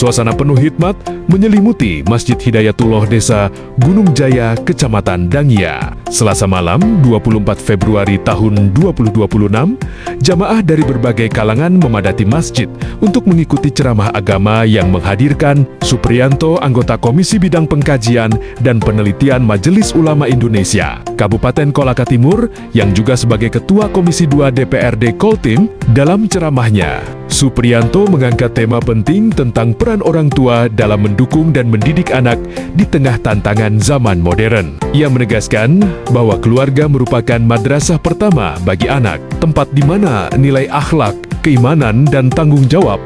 Suasana penuh hikmat menyelimuti Masjid Hidayatullah Desa Gunung Jaya, Kecamatan Dangia. Selasa malam 24 Februari tahun 2026, jamaah dari berbagai kalangan memadati masjid untuk mengikuti ceramah agama yang menghadirkan Supriyanto, anggota Komisi Bidang Pengkajian dan Penelitian Majelis Ulama Indonesia, Kabupaten Kolaka Timur, yang juga sebagai Ketua Komisi 2 DPRD Koltim. Dalam ceramahnya, Supriyanto mengangkat tema penting tentang peran orang tua dalam mendukung dan mendidik anak di tengah tantangan zaman modern. Ia menegaskan bahwa keluarga merupakan madrasah pertama bagi anak, tempat di mana nilai akhlak, keimanan, dan tanggung jawab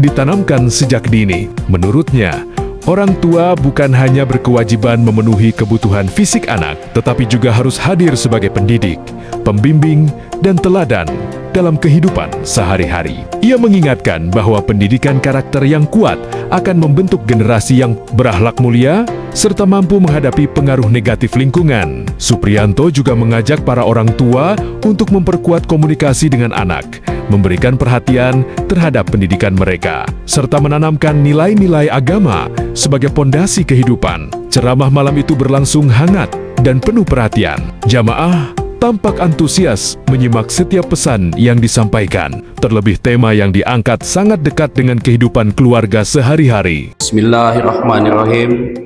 ditanamkan sejak dini. Menurutnya, orang tua bukan hanya berkewajiban memenuhi kebutuhan fisik anak, tetapi juga harus hadir sebagai pendidik, pembimbing, dan teladan dalam kehidupan sehari-hari. Ia mengingatkan bahwa pendidikan karakter yang kuat akan membentuk generasi yang berakhlak mulia serta mampu menghadapi pengaruh negatif lingkungan. Supriyanto juga mengajak para orang tua untuk memperkuat komunikasi dengan anak, memberikan perhatian terhadap pendidikan mereka, serta menanamkan nilai-nilai agama sebagai pondasi kehidupan. Ceramah malam itu berlangsung hangat dan penuh perhatian. Jamaah tampak antusias menyimak setiap pesan yang disampaikan. Terlebih tema yang diangkat sangat dekat dengan kehidupan keluarga sehari-hari. Bismillahirrahmanirrahim.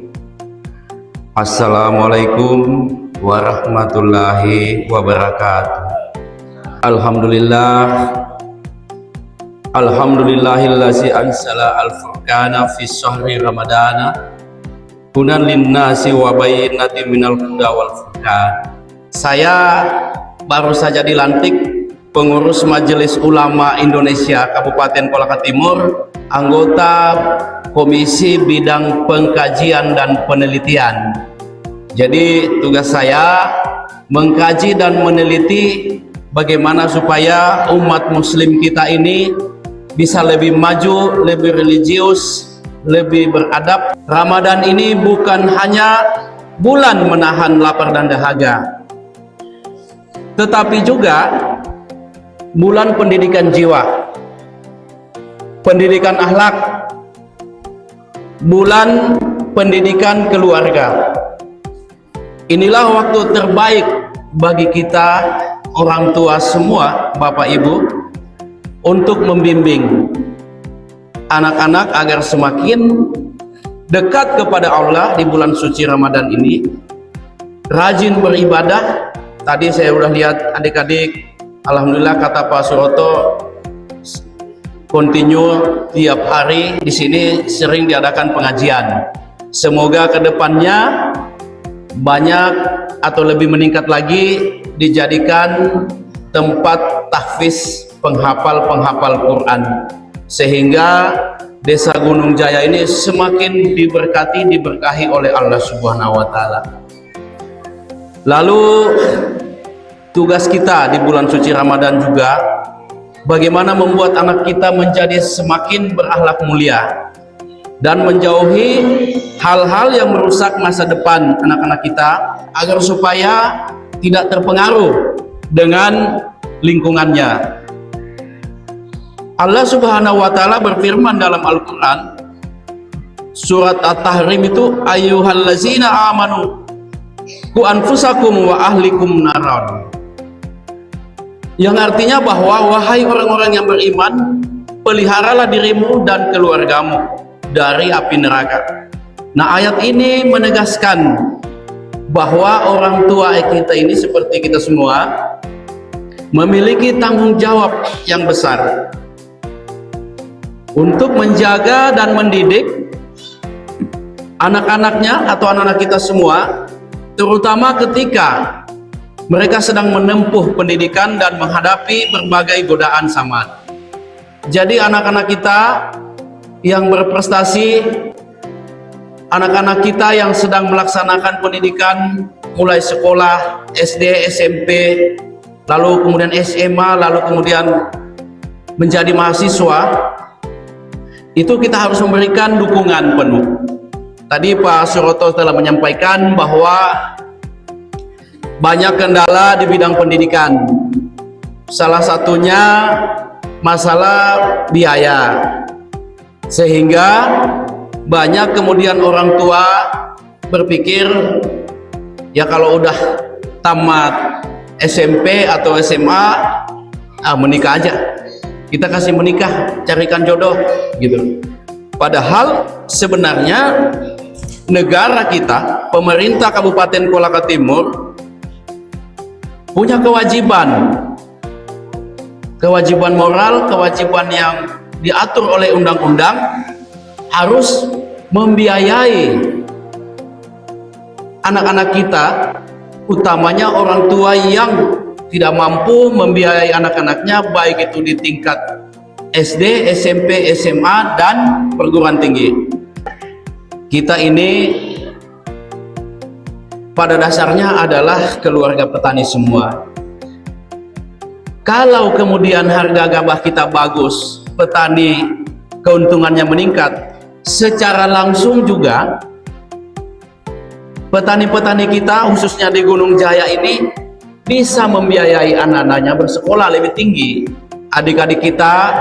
Assalamualaikum warahmatullahi wabarakatuh. Alhamdulillahillazi ansala al-furqana fi syahri ramadana hudan linnasi wa bayyinatin minal huda wal furqan. Saya baru saja dilantik pengurus Majelis Ulama Indonesia Kabupaten Kolaka Timur, anggota Komisi Bidang Pengkajian dan Penelitian. Jadi tugas saya mengkaji dan meneliti bagaimana supaya umat muslim kita ini bisa lebih maju, lebih religius, lebih beradab. Ramadan ini bukan hanya bulan menahan lapar dan dahaga, tetapi juga bulan pendidikan jiwa, pendidikan akhlak, bulan pendidikan keluarga. Inilah waktu terbaik bagi kita orang tua semua, Bapak Ibu, untuk membimbing anak-anak agar semakin dekat kepada Allah di bulan suci Ramadan ini, rajin beribadah. Tadi saya udah lihat adik-adik, alhamdulillah kata Pak Suroto, continue tiap hari di sini sering diadakan pengajian. Semoga kedepannya banyak atau lebih meningkat lagi dijadikan tempat tahfiz penghafal Quran, sehingga Desa Gunung Jaya ini semakin diberkahi oleh Allah Subhanahu wa Ta'ala. Lalu tugas kita di bulan suci Ramadan juga bagaimana membuat anak kita menjadi semakin berakhlak mulia dan menjauhi hal-hal yang merusak masa depan anak-anak kita, agar supaya tidak terpengaruh dengan lingkungannya. Allah Subhanahu wa Ta'ala berfirman dalam Al-Quran surat At-Tahrim itu, ayyuhallazina amanu ku anfusakum wa ahlikum naran, yang artinya bahwa wahai orang-orang yang beriman, peliharalah dirimu dan keluargamu dari api neraka. Nah, ayat ini menegaskan bahwa orang tua kita ini seperti kita semua memiliki tanggung jawab yang besar untuk menjaga dan mendidik anak-anaknya atau anak-anak kita semua, terutama ketika mereka sedang menempuh pendidikan dan menghadapi berbagai godaan zaman. Jadi anak-anak kita yang berprestasi, anak-anak kita yang sedang melaksanakan pendidikan mulai sekolah SD, SMP, lalu kemudian SMA, lalu kemudian menjadi mahasiswa, itu kita harus memberikan dukungan penuh. Tadi Pak Suroto telah menyampaikan bahwa banyak kendala di bidang pendidikan. Salah satunya masalah biaya. Sehingga banyak kemudian orang tua berpikir, ya kalau udah tamat SMP atau SMA, menikah aja, kita kasih menikah, carikan jodoh gitu. Padahal sebenarnya negara kita, pemerintah Kabupaten Kolaka Timur punya kewajiban moral, kewajiban yang diatur oleh undang-undang, harus membiayai anak-anak kita, utamanya orang tua yang tidak mampu membiayai anak-anaknya, baik itu di tingkat SD, SMP, SMA, dan perguruan tinggi. Kita ini pada dasarnya adalah keluarga petani semua. Kalau kemudian harga gabah kita bagus, petani keuntungannya meningkat, secara langsung juga petani-petani kita khususnya di Gunung Jaya ini bisa membiayai anak-anaknya bersekolah lebih tinggi. Adik-adik kita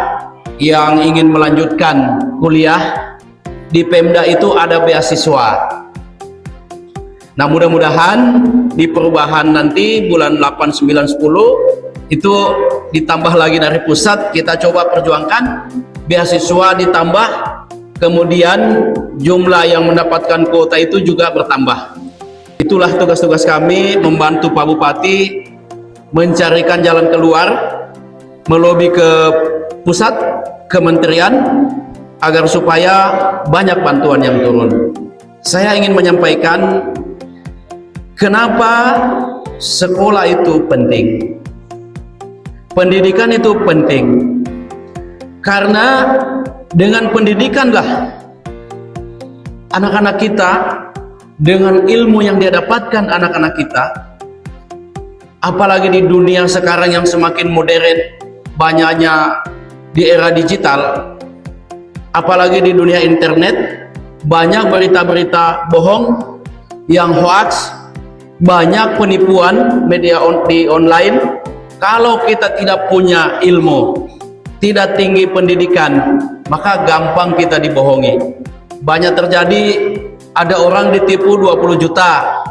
yang ingin melanjutkan kuliah di Pemda itu ada beasiswa. Nah, mudah-mudahan di perubahan nanti bulan 8, 9, 10 itu ditambah lagi dari pusat, kita coba perjuangkan beasiswa ditambah, kemudian jumlah yang mendapatkan kuota itu juga bertambah. Itulah tugas-tugas kami, membantu Pak Bupati mencarikan jalan keluar, melobi ke pusat, kementerian, agar supaya banyak bantuan yang turun. Saya ingin menyampaikan kenapa sekolah itu penting. Pendidikan itu penting karena dengan pendidikanlah anak-anak kita, dengan ilmu yang dia dapatkan anak-anak kita, apalagi di dunia sekarang yang semakin modern, banyaknya di era digital, apalagi di dunia internet, banyak berita-berita bohong yang hoax, banyak penipuan media di online. Kalau kita tidak punya ilmu, tidak tinggi pendidikan, maka gampang kita dibohongi. Banyak terjadi, ada orang ditipu 20 juta.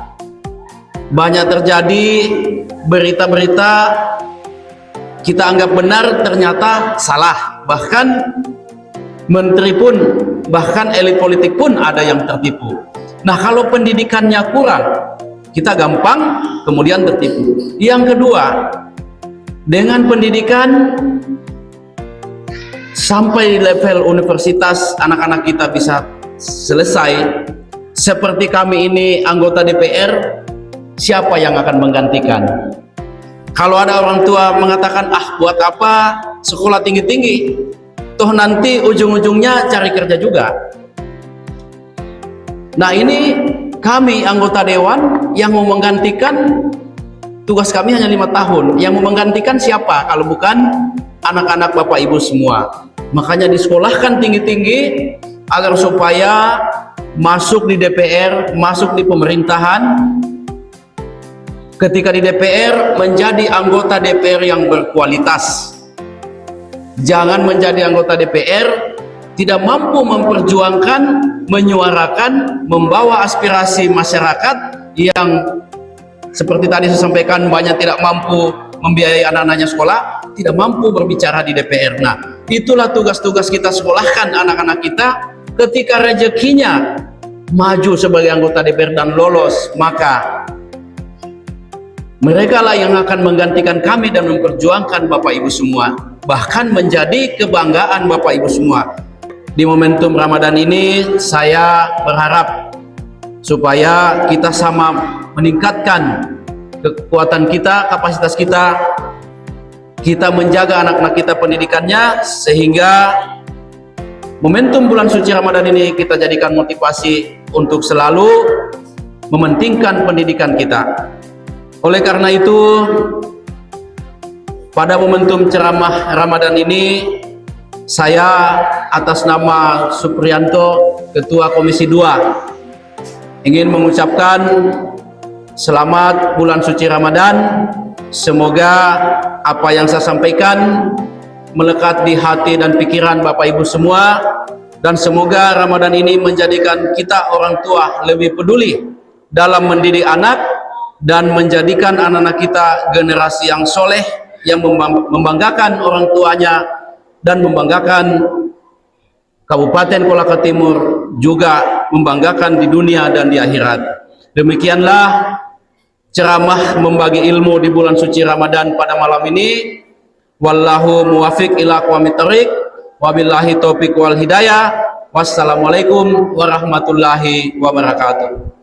Banyak terjadi berita-berita kita anggap benar, ternyata salah. Bahkan menteri pun, bahkan elit politik pun ada yang tertipu. Nah, kalau pendidikannya kurang, kita gampang kemudian tertipu. Yang kedua, dengan pendidikan sampai level universitas, anak-anak kita bisa selesai. Seperti kami ini anggota DPR, siapa yang akan menggantikan? Kalau ada orang tua mengatakan, buat apa sekolah tinggi-tinggi, toh nanti ujung-ujungnya cari kerja juga. Nah, ini kami anggota dewan yang mau menggantikan, tugas kami hanya 5 tahun. Yang mau menggantikan siapa kalau bukan anak-anak Bapak Ibu semua? Makanya disekolahkan tinggi-tinggi agar supaya masuk di DPR, masuk di pemerintahan. Ketika di DPR, menjadi anggota DPR yang berkualitas. Jangan menjadi anggota DPR tidak mampu memperjuangkan, menyuarakan, membawa aspirasi masyarakat yang seperti tadi saya sampaikan, banyak tidak mampu membiayai anak-anaknya sekolah, tidak mampu berbicara di DPR. Nah, itulah tugas-tugas kita, sekolahkan anak-anak kita. Ketika rezekinya maju sebagai anggota DPR dan lolos, maka mereka lah yang akan menggantikan kami dan memperjuangkan Bapak Ibu semua, bahkan menjadi kebanggaan Bapak Ibu semua. Di momentum Ramadan ini, saya berharap supaya kita sama meningkatkan kekuatan kita, kapasitas kita, kita menjaga anak-anak kita pendidikannya, sehingga momentum bulan suci Ramadan ini kita jadikan motivasi untuk selalu mementingkan pendidikan kita. Oleh karena itu, pada momentum ceramah Ramadan ini, saya atas nama Supriyanto, Ketua Komisi 2, ingin mengucapkan selamat bulan suci Ramadan. Semoga apa yang saya sampaikan melekat di hati dan pikiran Bapak Ibu semua, Dan semoga Ramadan ini menjadikan kita orang tua lebih peduli dalam mendidik anak dan menjadikan anak-anak kita generasi yang soleh, yang membanggakan orang tuanya dan membanggakan Kabupaten Kolaka Timur, juga membanggakan di dunia dan di akhirat. Demikianlah ceramah membagi ilmu di bulan suci Ramadan pada malam ini. Wallahu muwafiq ila aqwamit thoriq, wabillahi taufiq wal hidayah. Wassalamualaikum warahmatullahi wabarakatuh.